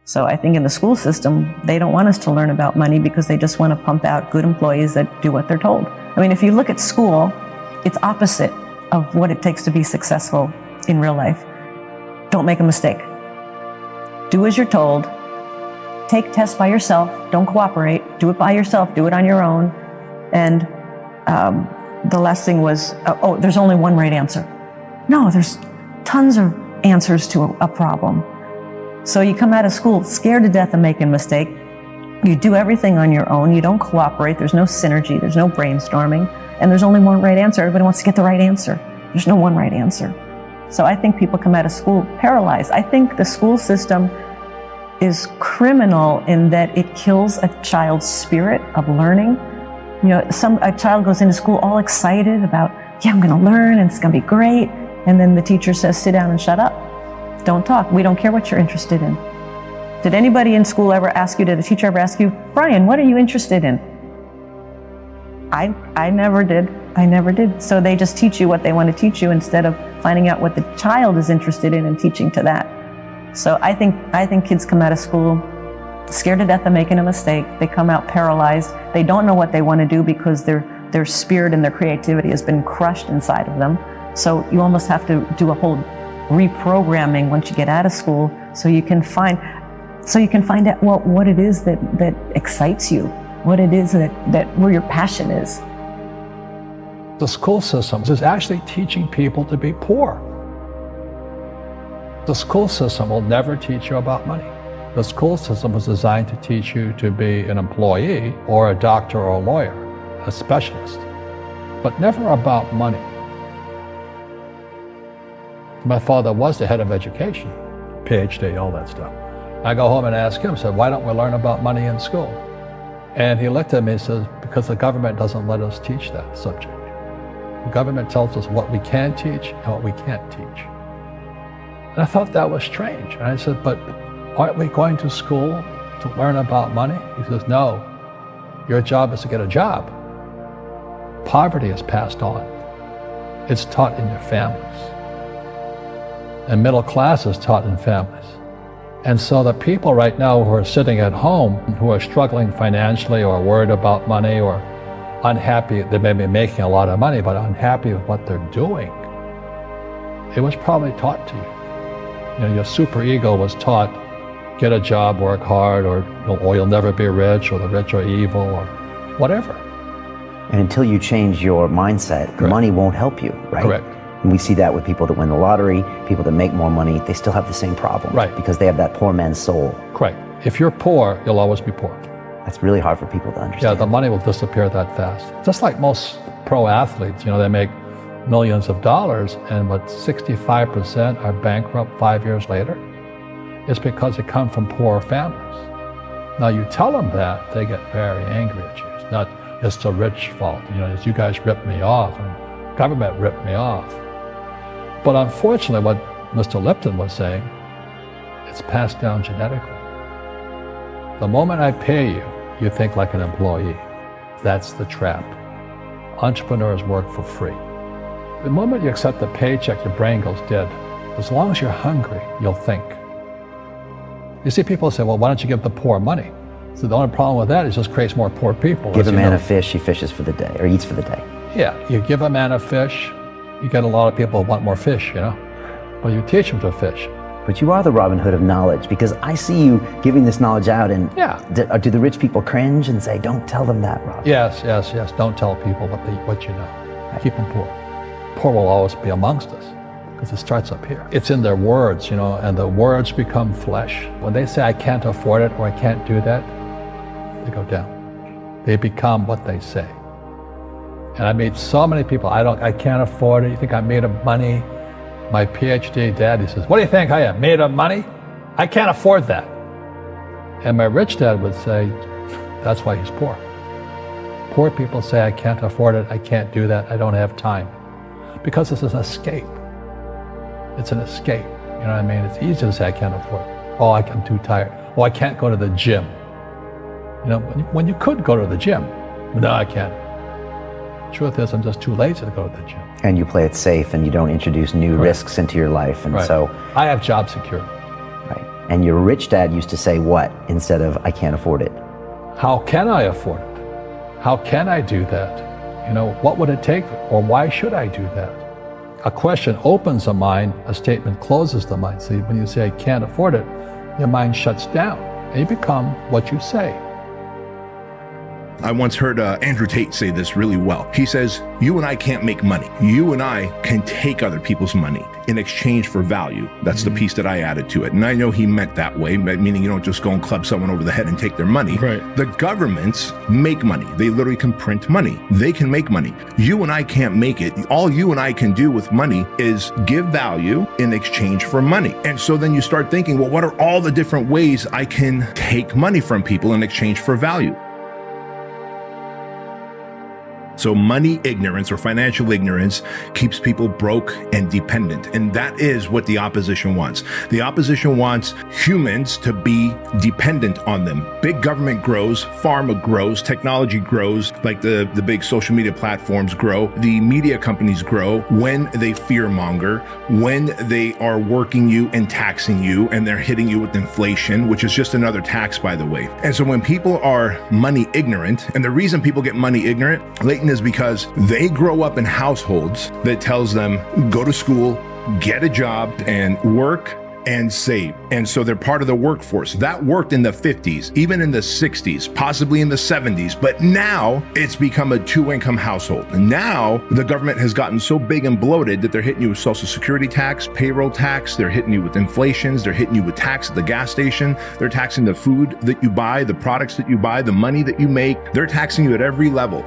So I think in the school system, they don't want us to learn about money because they just want to pump out good employees that do what they're told. I mean, if you look at school, it's opposite of what it takes to be successful in real life. Don't make a mistake. Do as you're told. Take tests by yourself. Don't cooperate. Do it by yourself. Do it on your own. And the last thing was, there's only one right answer. No, there's tons of answers to a problem. So you come out of school scared to death of making a mistake. You do everything on your own. You don't cooperate. There's no synergy. There's no brainstorming. And there's only one right answer. Everybody wants to get the right answer. There's no one right answer. So I think people come out of school paralyzed. I think the school system is criminal in that it kills a child's spirit of learning. You know, a child goes into school all excited about, yeah, I'm going to learn and it's going to be great. And then the teacher says, sit down and shut up. Don't talk. We don't care what you're interested in. Did anybody in school ever ask you, did a teacher ever ask you, Brian, what are you interested in? I never did. I never did. So they just teach you what they want to teach you instead of finding out what the child is interested in and teaching to that. So I think kids come out of school scared to death of making a mistake. They come out paralyzed. They don't know what they want to do because their spirit and their creativity has been crushed inside of them. So you almost have to do a whole reprogramming once you get out of school so you can find out what it is that excites you, what it is that where your passion is. The school system is actually teaching people to be poor. The school system will never teach you about money. The school system was designed to teach you to be an employee or a doctor or a lawyer, a specialist, but never about money. My father was the head of education, PhD, all that stuff. I go home and ask him, said, why don't we learn about money in school? And he looked at me and says, because the government doesn't let us teach that subject. The government tells us what we can teach and what we can't teach. And I thought that was strange. And I said, but aren't we going to school to learn about money? He says, no, your job is to get a job. Poverty is passed on. It's taught in your families. And middle class is taught in families. And so the people right now who are sitting at home, who are struggling financially or worried about money or unhappy, they may be making a lot of money, but unhappy with what they're doing, it was probably taught to you. You know, your super ego was taught, get a job, work hard, or you'll never be rich, or the rich are evil, or whatever. And until you change your mindset, Correct. Money won't help you, right? Correct. And we see that with people that win the lottery, people that make more money, they still have the same problem. Right. Because they have that poor man's soul. Correct. If you're poor, you'll always be poor. That's really hard for people to Yeah, understand. the money will disappear that fast. Just like most pro athletes, they make millions of dollars, and 65% are bankrupt 5 years later. It's because they come from poor families. Now you tell them that, they get very angry at you. It's not, it's the rich fault. It's you guys ripped me off, and government ripped me off. But unfortunately, what Mr. Lipton was saying, it's passed down genetically. The moment I pay you, you think like an employee. That's the trap. Entrepreneurs work for free. The moment you accept the paycheck, your brain goes dead. As long as you're hungry, you'll think. You see people say, well, why don't you give the poor money? So the only problem with that is it just creates more poor people. Give a man a fish, he fishes for the day, or eats for the day. Yeah, you give a man a fish, you get a lot of people who want more fish, But you teach them to fish. But you are the Robin Hood of knowledge, because I see you giving this knowledge out, and do the rich people cringe and say, don't tell them that, Robin? Yes. Don't tell people what you know. Right. Keep them poor. Poor will always be amongst us, because it starts up here. It's in their words, and the words become flesh. When they say, I can't afford it, or I can't do that, they go down. They become what they say. And I meet so many people, I can't afford it. You think I'm made of money? My PhD dad, he says, what do you think I am, made of money? I can't afford that. And my rich dad would say, that's why he's poor. Poor people say, I can't afford it, I can't do that, I don't have time. Because it's an escape. It's an escape, you know what I mean? It's easy to say, I can't afford it. Oh, I'm too tired. Oh, I can't go to the gym. When you could go to the gym. No, I can't. Truth is, I'm just too lazy to go to the gym. And you play it safe, and you don't introduce new risks into your life, and right. So I have job security. Right. And your rich dad used to say what instead of, I can't afford it? How can I afford it? How can I do that? What would it take, or why should I do that? A question opens the mind, a statement closes the mind. See, when you say, I can't afford it, your mind shuts down, and you become what you say. I once heard Andrew Tate say this really well. He says, you and I can't make money. You and I can take other people's money in exchange for value. That's the piece that I added to it. And I know he meant that way, meaning you don't just go and club someone over the head and take their money. Right. The governments make money. They literally can print money. They can make money. You and I can't make it. All you and I can do with money is give value in exchange for money. And so then you start thinking, well, what are all the different ways I can take money from people in exchange for value? So money ignorance or financial ignorance keeps people broke and dependent. And that is what the opposition wants. The opposition wants humans to be dependent on them. Big government grows, pharma grows, technology grows, like the big social media platforms grow. The media companies grow when they fearmonger, when they are working you and taxing you, and they're hitting you with inflation, which is just another tax, by the way. And so when people are money ignorant, and the reason people get money ignorant, is because they grow up in households that tells them go to school, get a job, and work and save. And so they're part of the workforce. That worked in the 50s, even in the 60s, possibly in the 70s. But now it's become a two-income household. And now the government has gotten so big and bloated that they're hitting you with Social Security tax, payroll tax, they're hitting you with inflations, they're hitting you with tax at the gas station, they're taxing the food that you buy, the products that you buy, the money that you make, they're taxing you at every level.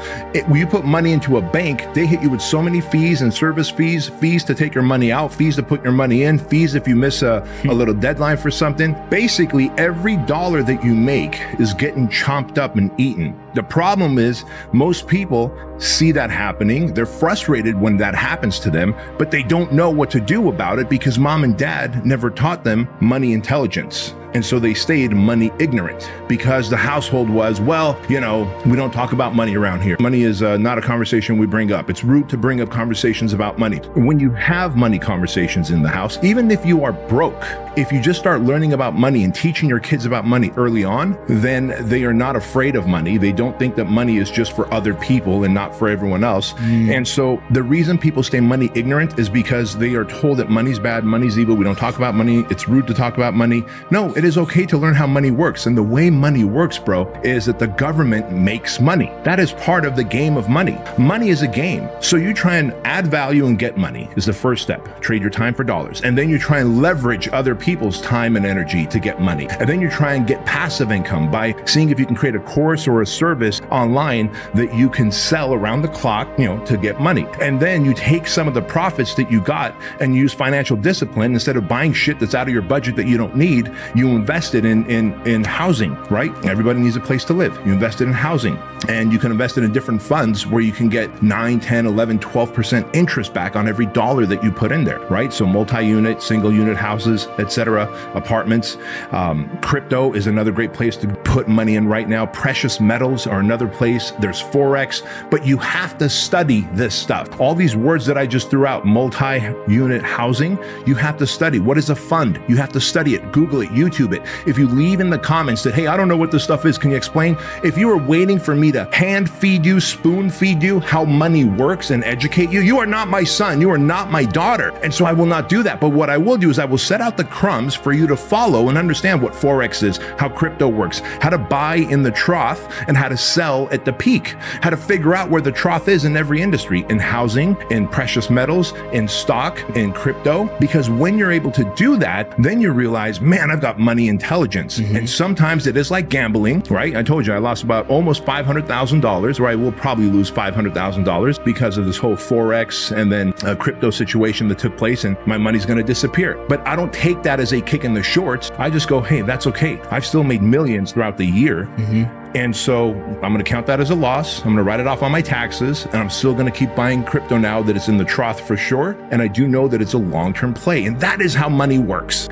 When you put money into a bank, they hit you with so many fees and service fees, fees to take your money out, fees to put your money in, fees if you miss a little deadline for something. Basically, every dollar that you make is getting chomped up and eaten. The problem is most people see that happening. They're frustrated when that happens to them, but they don't know what to do about it because mom and dad never taught them money intelligence. And so they stayed money ignorant because the household was, well, we don't talk about money around here. Money is not a conversation we bring up. It's rude to bring up conversations about money. When you have money conversations in the house, even if you are broke, if you just start learning about money and teaching your kids about money early on, then they are not afraid of money. They don't think that money is just for other people and not for everyone else. And so the reason people stay money ignorant is because they are told that money's bad, money's evil, we don't talk about money, it's rude to talk about money. No, it is okay to learn how money works. And the way money works, bro, is that the government makes money. That is part of the game of money. Money is a game. So you try and add value and get money is the first step. Trade your time for dollars. And then you try and leverage other people's time and energy to get money. And then you try and get passive income by seeing if you can create a course or a service online that you can sell around the clock, to get money. And then you take some of the profits that you got and use financial discipline. Instead of buying shit that's out of your budget that you don't need, you invest it in housing, right? Everybody needs a place to live. You invest it in housing, and you can invest it in different funds where you can get 9, 10, 11, 12% interest back on every dollar that you put in there, right? So multi-unit, single unit houses, etc., apartments. Crypto is another great place to put money in right now. Precious metals are another place. There's Forex, but you have to study this stuff. All these words that I just threw out, multi-unit housing, you have to study. What is a fund? You have to study it, Google it, YouTube it. If you leave in the comments that, hey, I don't know what this stuff is, can you explain? If you are waiting for me to hand feed you, spoon feed you how money works and educate you, you are not my son, you are not my daughter. And so I will not do that. But what I will do is I will set out the crumbs for you to follow and understand what Forex is, how crypto works, how to buy in the trough and how to sell at the peak, how to figure out where the trough is in every industry, in housing, in precious metals, in stock, in crypto. Because when you're able to do that, then you realize, man, I've got money intelligence. And sometimes it is like gambling, right? I told you I lost about almost $500,000, or I will probably lose $500,000 because of this whole Forex and then a crypto situation that took place, and my money's going to disappear. But I don't take that as a kick in the shorts. I just go, hey, that's okay. I've still made millions throughout the year. And so I'm going to count that as a loss. I'm going to write it off on my taxes, and I'm still going to keep buying crypto now that it's in the trough for sure. And I do know that it's a long-term play, and that is how money works.